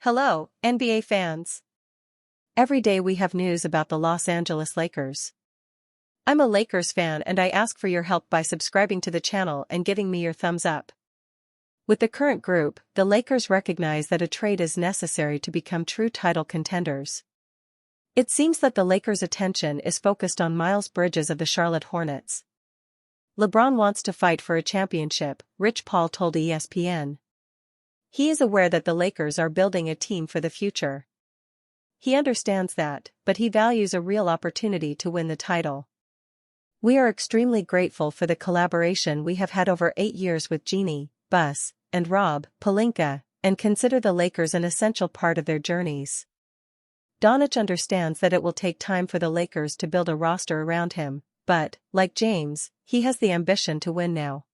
Hello, NBA fans. Every day we have news about the Los Angeles Lakers. I'm a Lakers fan and I ask for your help by subscribing to the channel and giving me your thumbs up. With the current group, the Lakers recognize that a trade is necessary to become true title contenders. It seems that the Lakers' attention is focused on Miles Bridges of the Charlotte Hornets. LeBron wants to fight for a championship, Rich Paul told ESPN. He is aware that the Lakers are building a team for the future. He understands that, but he values a real opportunity to win the title. We are extremely grateful for the collaboration we have had over 8 years with Jeannie, Bus, and Rob Pelinka, and consider the Lakers an essential part of their journeys. Doncic understands that it will take time for the Lakers to build a roster around him, but, like James, he has the ambition to win now.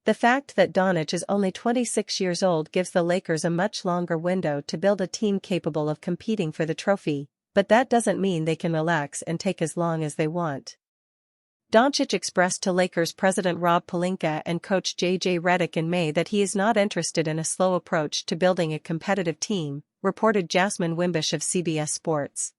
The fact that Doncic is only 26 years old gives the Lakers a much longer window to build a team capable of competing for the trophy, but that doesn't mean they can relax and take as long as they want. Doncic expressed to Lakers president Rob Pelinka and coach J.J. Redick in May that he is not interested in a slow approach to building a competitive team, reported Jasmine Wimbish of CBS Sports.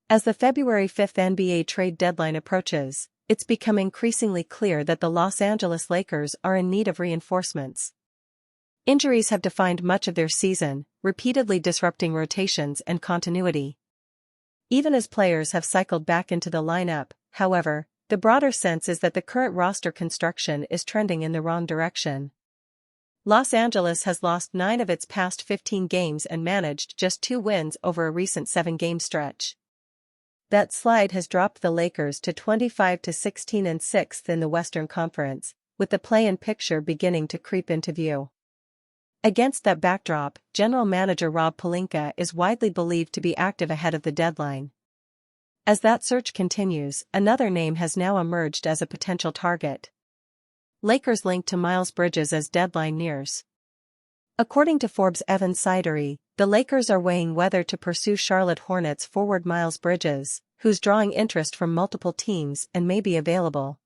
As the February 5 NBA trade deadline approaches, it's become increasingly clear that the Los Angeles Lakers are in need of reinforcements. Injuries have defined much of their season, repeatedly disrupting rotations and continuity. Even as players have cycled back into the lineup, however, the broader sense is that the current roster construction is trending in the wrong direction. Los Angeles has lost 9 of its past 15 games and managed just 2 wins over a recent 7-game stretch. That slide has dropped the Lakers to 25-16 and 6th in the Western Conference, with the play-in picture beginning to creep into view. Against that backdrop, General Manager Rob Pelinka is widely believed to be active ahead of the deadline. As that search continues, another name has now emerged as a potential target. Lakers linked to Miles Bridges as deadline nears. According to Forbes' Evan Sidery, the Lakers are weighing whether to pursue Charlotte Hornets forward Miles Bridges, who's drawing interest from multiple teams and may be available.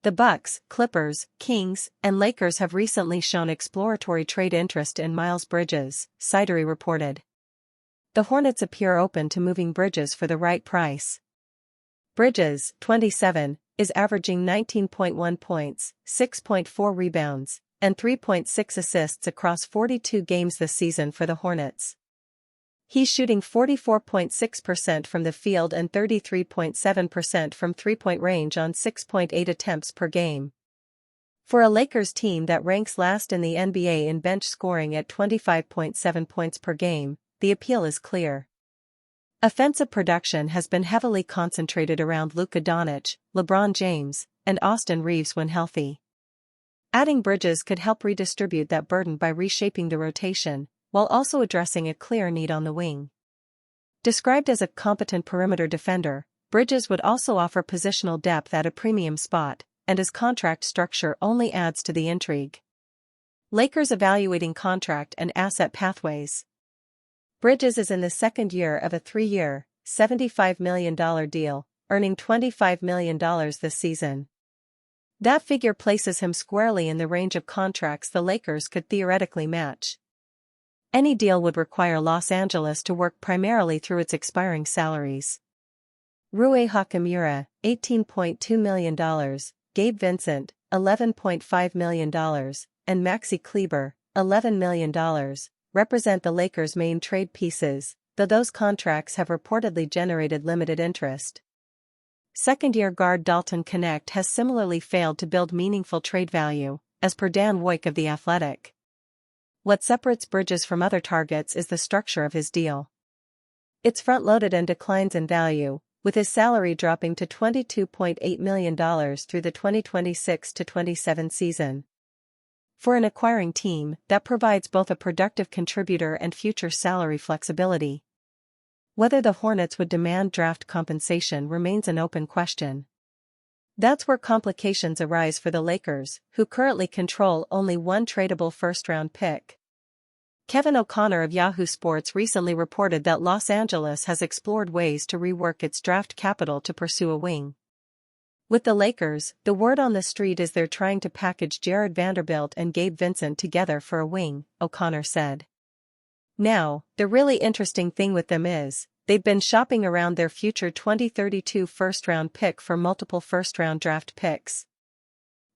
The Bucks, Clippers, Kings, and Lakers have recently shown exploratory trade interest in Miles Bridges, Sidery reported. The Hornets appear open to moving Bridges for the right price. Bridges, 27, is averaging 19.1 points, 6.4 rebounds, and 3.6 assists across 42 games this season for the Hornets. He's shooting 44.6% from the field and 33.7% from three-point range on 6.8 attempts per game. For a Lakers team that ranks last in the NBA in bench scoring at 25.7 points per game, the appeal is clear. Offensive production has been heavily concentrated around Luka Doncic, LeBron James, and Austin Reeves when healthy. Adding Bridges could help redistribute that burden by reshaping the rotation, while also addressing a clear need on the wing. Described as a competent perimeter defender, Bridges would also offer positional depth at a premium spot, and his contract structure only adds to the intrigue. Lakers evaluating contract and asset pathways. Bridges is in the second year of a 3-year, $75 million deal, earning $25 million this season. That figure places him squarely in the range of contracts the Lakers could theoretically match. Any deal would require Los Angeles to work primarily through its expiring salaries. Rui Hachimura, $18.2 million, Gabe Vincent, $11.5 million, and Maxi Kleber, $11 million, represent the Lakers' main trade pieces, though those contracts have reportedly generated limited interest. Second-year guard Dalton Knecht has similarly failed to build meaningful trade value, as per Dan Woik of The Athletic. What separates Bridges from other targets is the structure of his deal. It's front-loaded and declines in value, with his salary dropping to $22.8 million through the 2026-27 season. For an acquiring team, that provides both a productive contributor and future salary flexibility. Whether the Hornets would demand draft compensation remains an open question. That's where complications arise for the Lakers, who currently control only one tradable first-round pick. Kevin O'Connor of Yahoo Sports recently reported that Los Angeles has explored ways to rework its draft capital to pursue a wing. With the Lakers, the word on the street is they're trying to package Jared Vanderbilt and Gabe Vincent together for a wing, O'Connor said. Now, the really interesting thing with them is, they've been shopping around their future 2032 first-round pick for multiple first-round draft picks.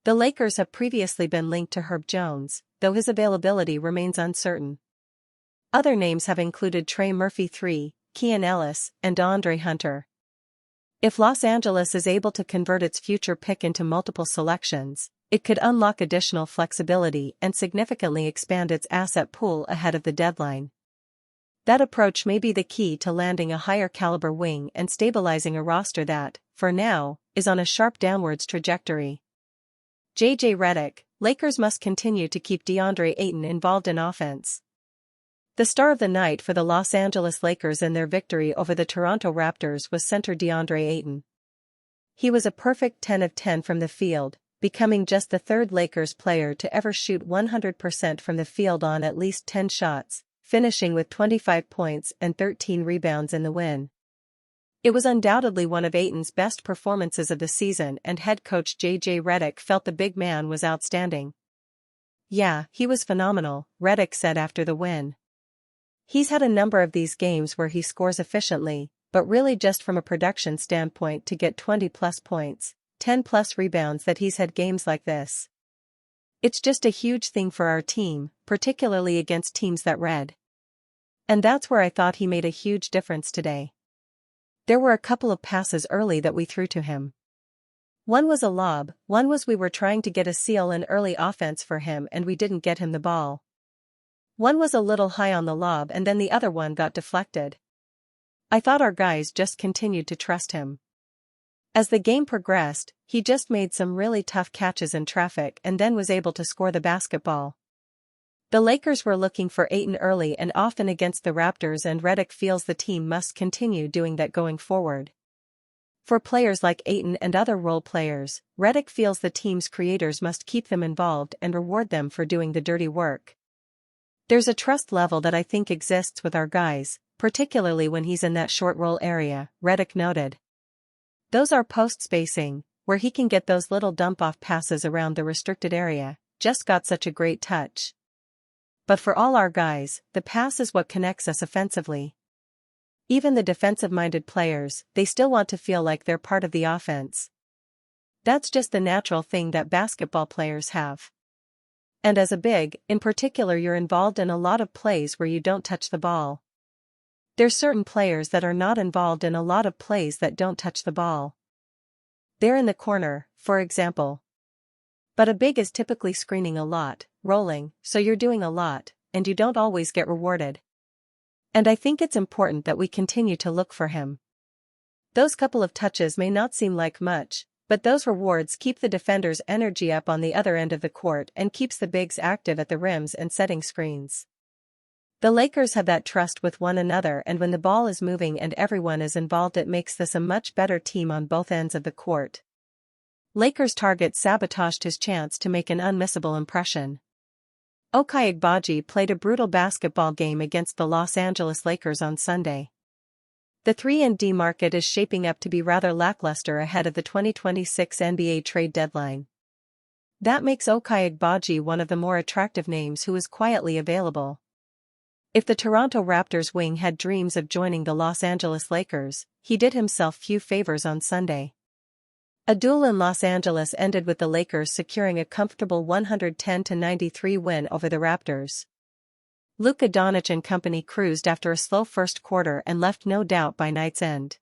The Lakers have previously been linked to Herb Jones, though his availability remains uncertain. Other names have included Trey Murphy III, Keon Ellis, and DeAndre Hunter. If Los Angeles is able to convert its future pick into multiple selections, it could unlock additional flexibility and significantly expand its asset pool ahead of the deadline. That approach may be the key to landing a higher caliber wing and stabilizing a roster that, for now, is on a sharp downwards trajectory. J.J. Redick, Lakers must continue to keep DeAndre Ayton involved in offense. The star of the night for the Los Angeles Lakers in their victory over the Toronto Raptors was center DeAndre Ayton. He was a perfect 10 of 10 from the field, becoming just the third Lakers player to ever shoot 100% from the field on at least 10 shots, finishing with 25 points and 13 rebounds in the win. It was undoubtedly one of Ayton's best performances of the season, and head coach J.J. Redick felt the big man was outstanding. "Yeah, he was phenomenal," Redick said after the win. "He's had a number of these games where he scores efficiently, but really just from a production standpoint to get 20-plus points, 10-plus rebounds that he's had games like this. It's just a huge thing for our team, particularly against teams that red. And that's where I thought he made a huge difference today. There were a couple of passes early that we threw to him. One was a lob, one was we were trying to get a seal in early offense for him and we didn't get him the ball. One was a little high on the lob and then the other one got deflected. I thought our guys just continued to trust him. As the game progressed, he just made some really tough catches in traffic and then was able to score the basketball." The Lakers were looking for Ayton early and often against the Raptors, and Redick feels the team must continue doing that going forward. For players like Ayton and other role players, Redick feels the team's creators must keep them involved and reward them for doing the dirty work. "There's a trust level that I think exists with our guys, particularly when he's in that short roll area," Redick noted. "Those are post spacing, where he can get those little dump-off passes around the restricted area, just got such a great touch. But for all our guys, the pass is what connects us offensively. Even the defensive-minded players, they still want to feel like they're part of the offense. That's just the natural thing that basketball players have. And as a big, in particular, you're involved in a lot of plays where you don't touch the ball. There's certain players that are not involved in a lot of plays that don't touch the ball. They're in the corner, for example. But a big is typically screening a lot, rolling, so you're doing a lot, and you don't always get rewarded. And I think it's important that we continue to look for him. Those couple of touches may not seem like much, but those rewards keep the defender's energy up on the other end of the court and keeps the bigs active at the rims and setting screens. The Lakers have that trust with one another, and when the ball is moving and everyone is involved, it makes this a much better team on both ends of the court." Lakers target sabotaged his chance to make an unmissable impression. Ochai Agbaji played a brutal basketball game against the Los Angeles Lakers on Sunday. The 3-and-D market is shaping up to be rather lackluster ahead of the 2026 NBA trade deadline. That makes Ochai Agbaji one of the more attractive names who is quietly available. If the Toronto Raptors wing had dreams of joining the Los Angeles Lakers, he did himself few favors on Sunday. A duel in Los Angeles ended with the Lakers securing a comfortable 110-93 win over the Raptors. Luka Doncic and company cruised after a slow first quarter and left no doubt by night's end.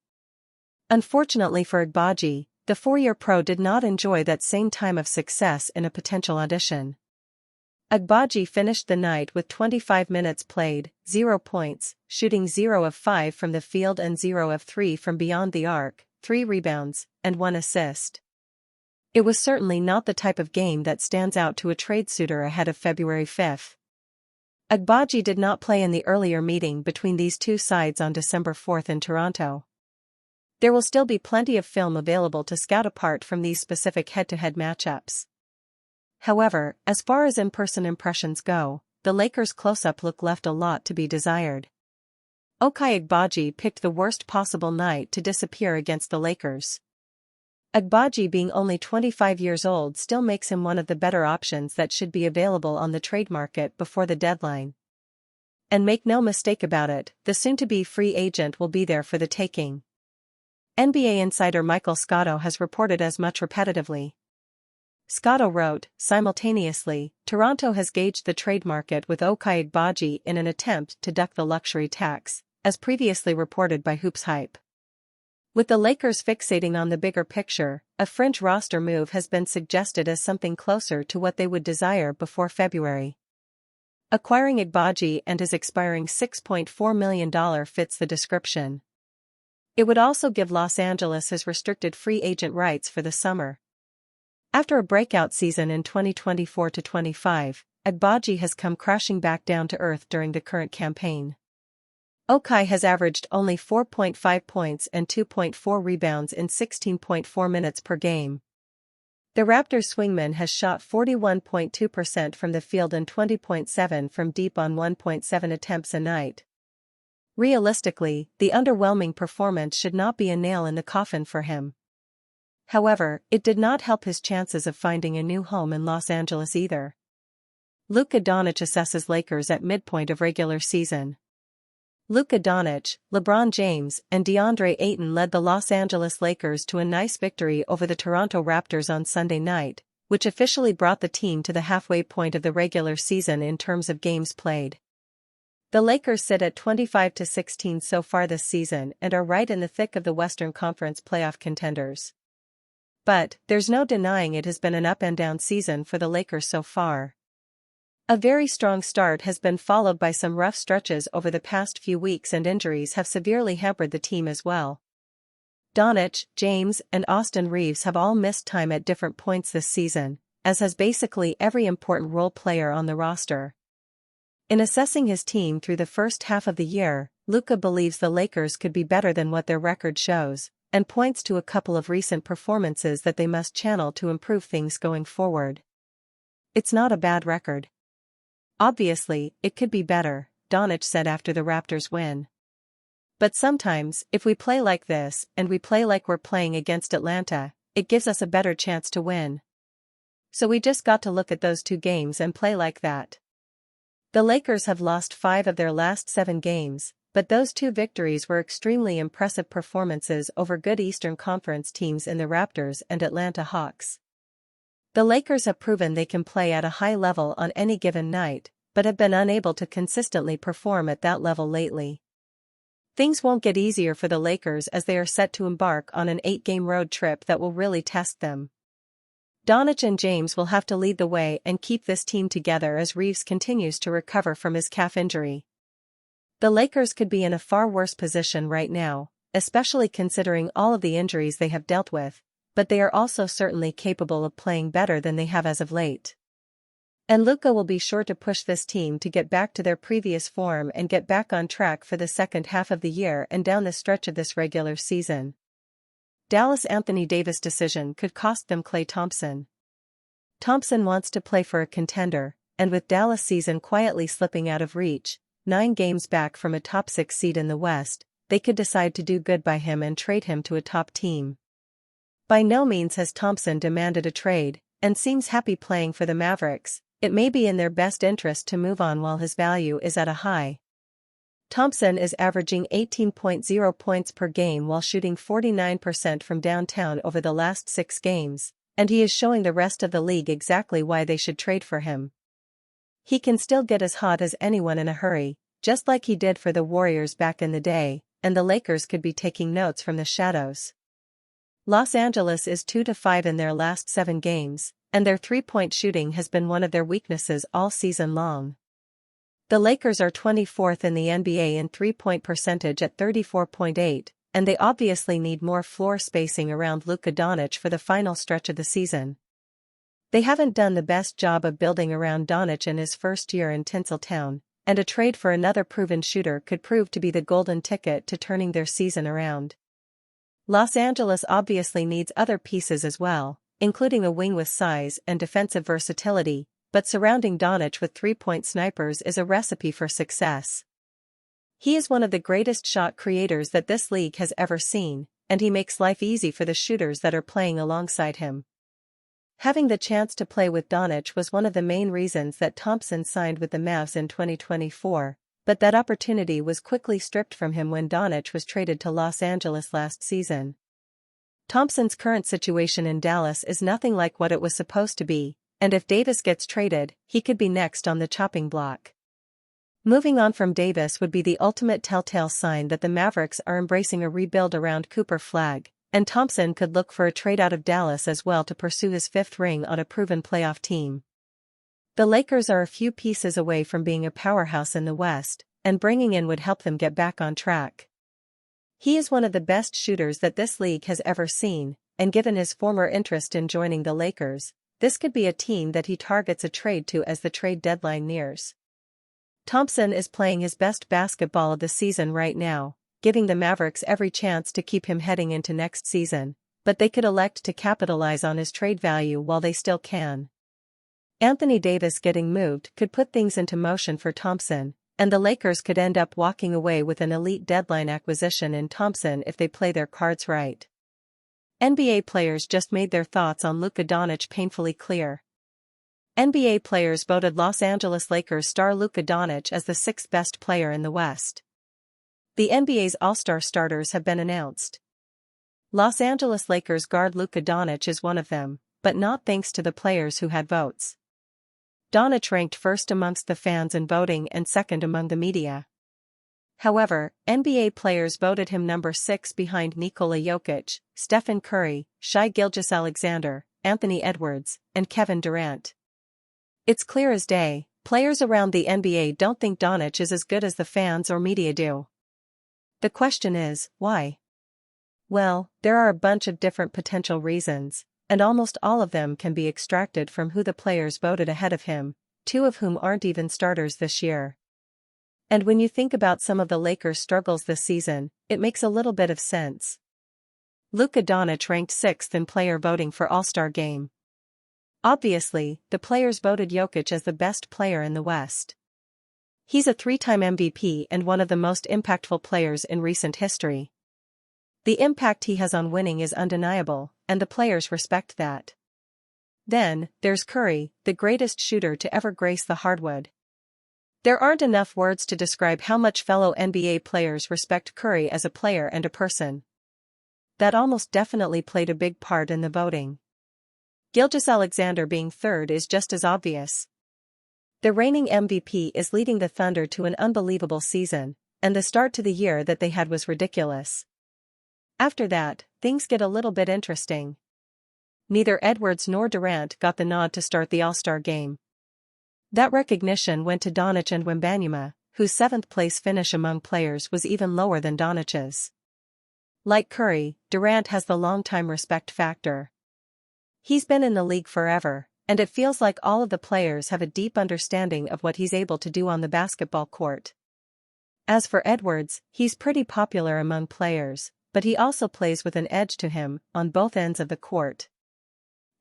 Unfortunately for Agbaji, the four-year pro did not enjoy that same time of success in a potential audition. Agbaji finished the night with 25 minutes played, 0 points, shooting 0 of 5 from the field and 0 of 3 from beyond the arc, 3 rebounds, and 1 assist. It was certainly not the type of game that stands out to a trade suitor ahead of February 5. Agbaji did not play in the earlier meeting between these two sides on December 4 in Toronto. There will still be plenty of film available to scout apart from these specific head-to-head matchups. However, as far as in-person impressions go, the Lakers' close-up look left a lot to be desired. Ochai Agbaji picked the worst possible night to disappear against the Lakers. Agbaji being only 25 years old still makes him one of the better options that should be available on the trade market before the deadline. And make no mistake about it, the soon-to-be free agent will be there for the taking. NBA insider Michael Scotto has reported as much repetitively. Scotto wrote, simultaneously, Toronto has gauged the trade market with Ochai Agbaji in an attempt to duck the luxury tax, as previously reported by Hoops Hype. With the Lakers fixating on the bigger picture, a fringe roster move has been suggested as something closer to what they would desire before February. Acquiring Agbaji and his expiring $6.4 million fits the description. It would also give Los Angeles his restricted free agent rights for the summer. After a breakout season in 2024-25, Agbaji has come crashing back down to earth during the current campaign. Ochai has averaged only 4.5 points and 2.4 rebounds in 16.4 minutes per game. The Raptors' swingman has shot 41.2% from the field and 20.7% from deep on 1.7 attempts a night. Realistically, the underwhelming performance should not be a nail in the coffin for him. However, it did not help his chances of finding a new home in Los Angeles either. Luka Doncic assesses Lakers at midpoint of regular season. Luka Doncic, LeBron James, and DeAndre Ayton led the Los Angeles Lakers to a nice victory over the Toronto Raptors on Sunday night, which officially brought the team to the halfway point of the regular season in terms of games played. The Lakers sit at 25-16 so far this season and are right in the thick of the Western Conference playoff contenders. But, there's no denying it has been an up-and-down season for the Lakers so far. A very strong start has been followed by some rough stretches over the past few weeks, and injuries have severely hampered the team as well. Doncic, James, and Austin Reeves have all missed time at different points this season, as has basically every important role player on the roster. In assessing his team through the first half of the year, Luka believes the Lakers could be better than what their record shows, and points to a couple of recent performances that they must channel to improve things going forward. It's not a bad record. Obviously, it could be better, Doncic said after the Raptors' win. But sometimes, if we play like this, and we play like we're playing against Atlanta, it gives us a better chance to win. So we just got to look at those two games and play like that. The Lakers have lost 5 of their last 7 games, but those 2 victories were extremely impressive performances over good Eastern Conference teams in the Raptors and Atlanta Hawks. The Lakers have proven they can play at a high level on any given night, but have been unable to consistently perform at that level lately. Things won't get easier for the Lakers as they are set to embark on an 8-game road trip that will really test them. Doncic and James will have to lead the way and keep this team together as Reeves continues to recover from his calf injury. The Lakers could be in a far worse position right now, especially considering all of the injuries they have dealt with, but they are also certainly capable of playing better than they have as of late. And Luka will be sure to push this team to get back to their previous form and get back on track for the second half of the year and down the stretch of this regular season. Dallas' Anthony Davis decision could cost them Klay Thompson. Thompson wants to play for a contender, and with Dallas' season quietly slipping out of reach, 9 games back from a top 6 seed in the West, they could decide to do good by him and trade him to a top team. By no means has Thompson demanded a trade, and seems happy playing for the Mavericks. It may be in their best interest to move on while his value is at a high. Thompson is averaging 18.0 points per game while shooting 49% from downtown over the last 6 games, and he is showing the rest of the league exactly why they should trade for him. He can still get as hot as anyone in a hurry, just like he did for the Warriors back in the day, and the Lakers could be taking notes from the shadows. Los Angeles is 2-5 in their last 7 games, and their 3-point shooting has been one of their weaknesses all season long. The Lakers are 24th in the NBA in 3-point percentage at 34.8, and they obviously need more floor spacing around Luka Doncic for the final stretch of the season. They haven't done the best job of building around Doncic in his first year in Tinseltown, and a trade for another proven shooter could prove to be the golden ticket to turning their season around. Los Angeles obviously needs other pieces as well, including a wing with size and defensive versatility, but surrounding Doncic with 3-point snipers is a recipe for success. He is one of the greatest shot creators that this league has ever seen, and he makes life easy for the shooters that are playing alongside him. Having the chance to play with Doncic was one of the main reasons that Thompson signed with the Mavs in 2024, but that opportunity was quickly stripped from him when Doncic was traded to Los Angeles last season. Thompson's current situation in Dallas is nothing like what it was supposed to be, and if Davis gets traded, he could be next on the chopping block. Moving on from Davis would be the ultimate telltale sign that the Mavericks are embracing a rebuild around Cooper Flagg, and Thompson could look for a trade out of Dallas as well to pursue his fifth ring on a proven playoff team. The Lakers are a few pieces away from being a powerhouse in the West, and bringing in would help them get back on track. He is one of the best shooters that this league has ever seen, and given his former interest in joining the Lakers, this could be a team that he targets a trade to as the trade deadline nears. Thompson is playing his best basketball of the season right now, giving the Mavericks every chance to keep him heading into next season, but they could elect to capitalize on his trade value while they still can. Anthony Davis getting moved could put things into motion for Thompson, and the Lakers could end up walking away with an elite deadline acquisition in Thompson if they play their cards right. NBA players just made their thoughts on Luka Doncic painfully clear. NBA players voted Los Angeles Lakers star Luka Doncic as the sixth best player in the West. The NBA's All-Star starters have been announced. Los Angeles Lakers guard Luka Doncic is one of them, but not thanks to the players who had votes. Doncic ranked first amongst the fans in voting and second among the media. However, NBA players voted him number 6 behind Nikola Jokic, Stephen Curry, Shai Gilgeous-Alexander, Anthony Edwards, and Kevin Durant. It's clear as day, players around the NBA don't think Doncic is as good as the fans or media do. The question is, why? Well, there are a bunch of different potential reasons, and almost all of them can be extracted from who the players voted ahead of him, 2 of whom aren't even starters this year. And when you think about some of the Lakers' struggles this season, it makes a little bit of sense. Luka Doncic ranked 6th in player voting for All-Star Game. Obviously, the players voted Jokic as the best player in the West. He's a 3-time MVP and one of the most impactful players in recent history. The impact he has on winning is undeniable, and the players respect that. Then, there's Curry, the greatest shooter to ever grace the hardwood. There aren't enough words to describe how much fellow NBA players respect Curry as a player and a person. That almost definitely played a big part in the voting. Gilgeous-Alexander being third is just as obvious. The reigning MVP is leading the Thunder to an unbelievable season, and the start to the year that they had was ridiculous. After that, things get a little bit interesting. Neither Edwards nor Durant got the nod to start the All-Star Game. That recognition went to Doncic and Wembanyama, whose 7th-place finish among players was even lower than Doncic's. Like Curry, Durant has the long-time respect factor. He's been in the league forever, and it feels like all of the players have a deep understanding of what he's able to do on the basketball court. As for Edwards, he's pretty popular among players, but he also plays with an edge to him on both ends of the court.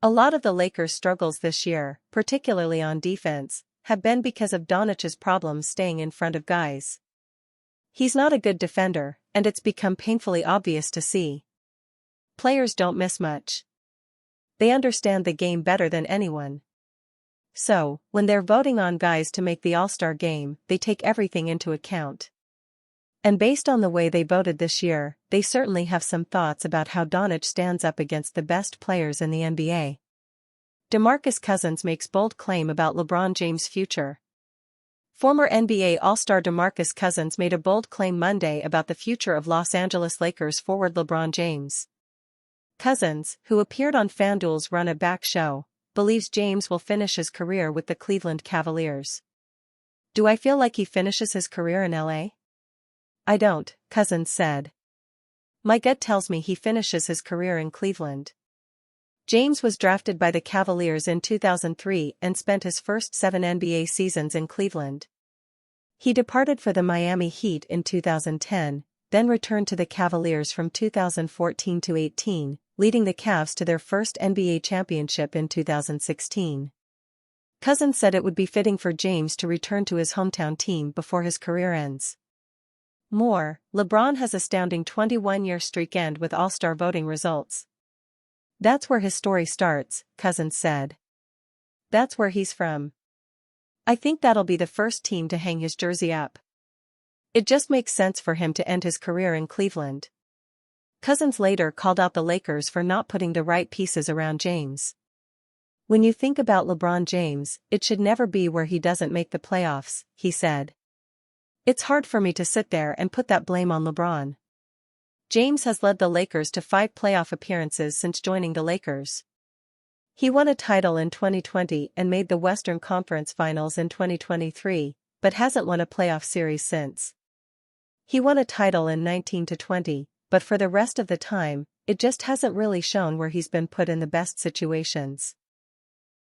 A lot of the Lakers' struggles this year, particularly on defense, have been because of Doncic's problems staying in front of guys. He's not a good defender, and it's become painfully obvious to see. Players don't miss much. They understand the game better than anyone. So, when they're voting on guys to make the All-Star Game, they take everything into account. And based on the way they voted this year, they certainly have some thoughts about how Doncic stands up against the best players in the NBA. DeMarcus Cousins makes bold claim about LeBron James' future. Former NBA All-Star DeMarcus Cousins made a bold claim Monday about the future of Los Angeles Lakers forward LeBron James. Cousins, who appeared on FanDuel's Run It Back show, believes James will finish his career with the Cleveland Cavaliers. Do I feel like he finishes his career in LA? I don't, Cousins said. My gut tells me he finishes his career in Cleveland. James was drafted by the Cavaliers in 2003 and spent his first 7 NBA seasons in Cleveland. He departed for the Miami Heat in 2010, then returned to the Cavaliers from 2014 to 18, leading the Cavs to their first NBA championship in 2016. Cousins said it would be fitting for James to return to his hometown team before his career ends. More, LeBron has astounding 21-year streak end with All-Star voting results. That's where his story starts, Cousins said. That's where he's from. I think that'll be the first team to hang his jersey up. It just makes sense for him to end his career in Cleveland. Cousins later called out the Lakers for not putting the right pieces around James. When you think about LeBron James, it should never be where he doesn't make the playoffs, he said. It's hard for me to sit there and put that blame on LeBron. James has led the Lakers to 5 playoff appearances since joining the Lakers. He won a title in 2020 and made the Western Conference Finals in 2023, but hasn't won a playoff series since. He won a title in 19-20, but for the rest of the time, it just hasn't really shown where he's been put in the best situations.